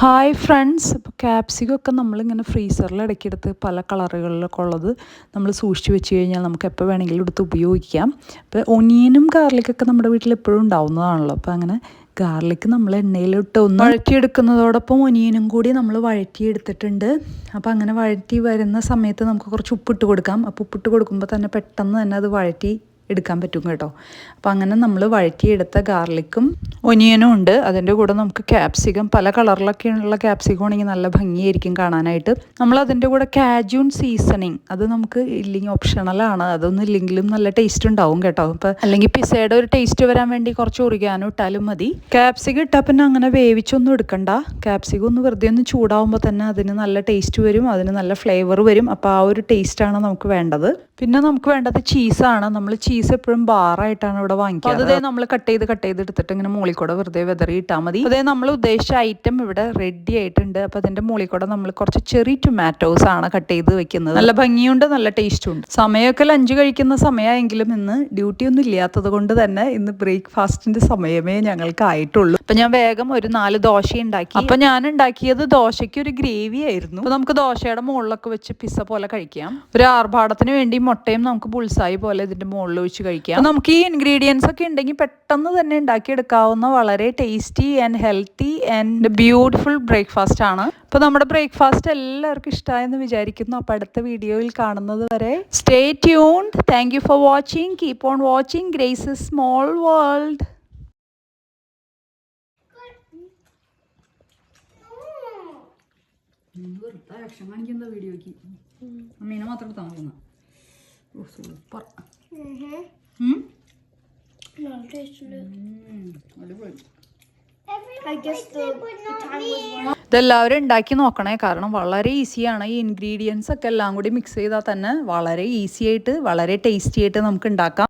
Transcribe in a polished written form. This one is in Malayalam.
ഹായ് ഫ്രണ്ട്സ്, ഇപ്പോൾ ക്യാപ്സിക്കൊക്കെ നമ്മളിങ്ങനെ ഫ്രീസറിൽ ഇടയ്ക്കെടുത്ത് പല കളറുകളിലൊക്കെ ഉള്ളത് നമ്മൾ സൂക്ഷിച്ച് വെച്ച് കഴിഞ്ഞാൽ നമുക്ക് എപ്പോൾ വേണമെങ്കിലും എടുത്ത് ഉപയോഗിക്കാം. ഇപ്പോൾ ഒനിയനും ഗാർലിക്കൊക്കെ നമ്മുടെ വീട്ടിൽ എപ്പോഴും ഉണ്ടാവുന്നതാണല്ലോ. അപ്പോൾ അങ്ങനെ ഗാർലിക്ക് നമ്മൾ എണ്ണയിലിട്ട് ഒന്ന് വഴറ്റിയെടുക്കുന്നതോടൊപ്പം ഒനിയനും കൂടി നമ്മൾ വഴറ്റിയെടുത്തിട്ടുണ്ട്. അപ്പോൾ അങ്ങനെ വഴറ്റി വരുന്ന സമയത്ത് നമുക്ക് കുറച്ച് ഉപ്പിട്ട് കൊടുക്കാം. അപ്പോൾ ഉപ്പിട്ട് കൊടുക്കുമ്പോൾ തന്നെ പെട്ടെന്ന് തന്നെ അത് വഴറ്റി എടുക്കാൻ പറ്റും കേട്ടോ. അപ്പോൾ അങ്ങനെ നമ്മൾ വഴറ്റിയെടുത്ത ഗാർലിക്കും ഒനിയനും ഉണ്ട്. അതിൻ്റെ കൂടെ നമുക്ക് ക്യാപ്സിക്കം പല കളറിലൊക്കെയുള്ള ക്യാപ്സിക്കം ആണെങ്കിൽ നല്ല ഭംഗിയായിരിക്കും കാണാനായിട്ട്. നമ്മൾ അതിൻ്റെ കൂടെ കാജൂൺ സീസണിങ് അത് നമുക്ക് ഇല്ലെങ്കിൽ ഓപ്ഷണലാണ്. അതൊന്നും ഇല്ലെങ്കിലും നല്ല ടേസ്റ്റ് ഉണ്ടാവും കേട്ടോ. അപ്പോൾ അല്ലെങ്കിൽ പിസയുടെ ഒരു ടേസ്റ്റ് വരാൻ വേണ്ടി കുറച്ച് ഒറിഗാനോ ഇട്ടാലും മതി. ക്യാപ്സിക്കം ഇട്ടാൽ പിന്നെ അങ്ങനെ വേവിച്ചൊന്നും എടുക്കണ്ട. ക്യാപ്സിക്കം ഒന്ന് വെറുതെ ഒന്ന് ചൂടാവുമ്പോൾ തന്നെ അതിന് നല്ല ടേസ്റ്റ് വരും, അതിന് നല്ല ഫ്ലേവർ വരും. അപ്പോൾ ആ ഒരു ടേസ്റ്റാണ് നമുക്ക് വേണ്ടത്. പിന്നെ നമുക്ക് വേണ്ടത് ചീസാണ്. നമ്മൾ ചീസ് എപ്പോഴും ബാറായിട്ടാണ് ഇവിടെ വാങ്ങിക്കുക. അതേ നമ്മൾ കട്ട് ചെയ്ത് എടുത്തിട്ട് ഇങ്ങനെ മുകളിൽ കൂടെ വെറുതെ വെതറി ഇട്ടാൽ മതി. അതേ നമ്മൾ ഉദ്ദേശിച്ച ഐറ്റം ഇവിടെ റെഡി ആയിട്ടുണ്ട്. അപ്പോൾ അതിൻ്റെ മുകളിൽ കൂടെ നമ്മൾ കുറച്ച് ചെറിയ ടൊമാറ്റോസ് ആണ് കട്ട് ചെയ്ത് വെക്കുന്നത്. നല്ല ഭംഗിയുണ്ട്, നല്ല ടേസ്റ്റും ഉണ്ട്. സമയമൊക്കെ ലഞ്ച് കഴിക്കുന്ന സമയമെങ്കിലും ഇന്ന് ഡ്യൂട്ടി ഒന്നും ഇല്ലാത്തത് കൊണ്ട് തന്നെ ഇന്ന് ബ്രേക്ക്ഫാസ്റ്റിൻ്റെ സമയമേ ഞങ്ങൾക്ക് ആയിട്ടുള്ളൂ. അപ്പം ഞാൻ വേഗം ഒരു 4 ദോശ ഉണ്ടാക്കി. അപ്പം ഞാൻ ഉണ്ടാക്കിയത് ദോശയ്ക്ക് ഒരു ഗ്രേവി ആയിരുന്നു. അപ്പോൾ നമുക്ക് ദോശയുടെ മുകളിലൊക്കെ വെച്ച് പിസ്സ പോലെ കഴിക്കാം. ഒരു ആർഭാടത്തിന് വേണ്ടി മുട്ടയും നമുക്ക് ബുൾസായി പോലെ ഇതിൻ്റെ മുകളിൽ ഒഴിച്ച് കഴിക്കാം. നമുക്ക് ഈ ഇൻഗ്രീഡിയൻസ് ഒക്കെ ഉണ്ടെങ്കിൽ പെട്ടെന്ന് തന്നെ ഉണ്ടാക്കിയെടുക്കാവുന്ന വളരെ tasty and healthy and beautiful breakfast ആണ്. അപ്പോൾ നമ്മുടെ ബ്രേക്ക്ഫാസ്റ്റ് എല്ലാവർക്കും ഇഷ്ടമായെന്ന് വിചാരിക്കുന്നു. അപ്പോൾ അടുത്ത വീഡിയോയിൽ കാണുന്നത് വരെ stay tuned. Thank you for watching. Keep on watching grace small world. Action കാണിക്കുന്ന വീഡിയോക്ക് അമ്മീനെ മാത്രം എടുത്താൽ മതി. സൂപ്പർ. ഇതെല്ലാവരും ഉണ്ടാക്കി നോക്കണേ, കാരണം വളരെ ഈസിയാണ്. ഈ ഇൻഗ്രീഡിയൻസ് ഒക്കെ എല്ലാം കൂടി മിക്സ് ചെയ്താൽ തന്നെ വളരെ ഈസി ആയിട്ട് വളരെ ടേസ്റ്റി ആയിട്ട് നമുക്ക് ഉണ്ടാക്കാം.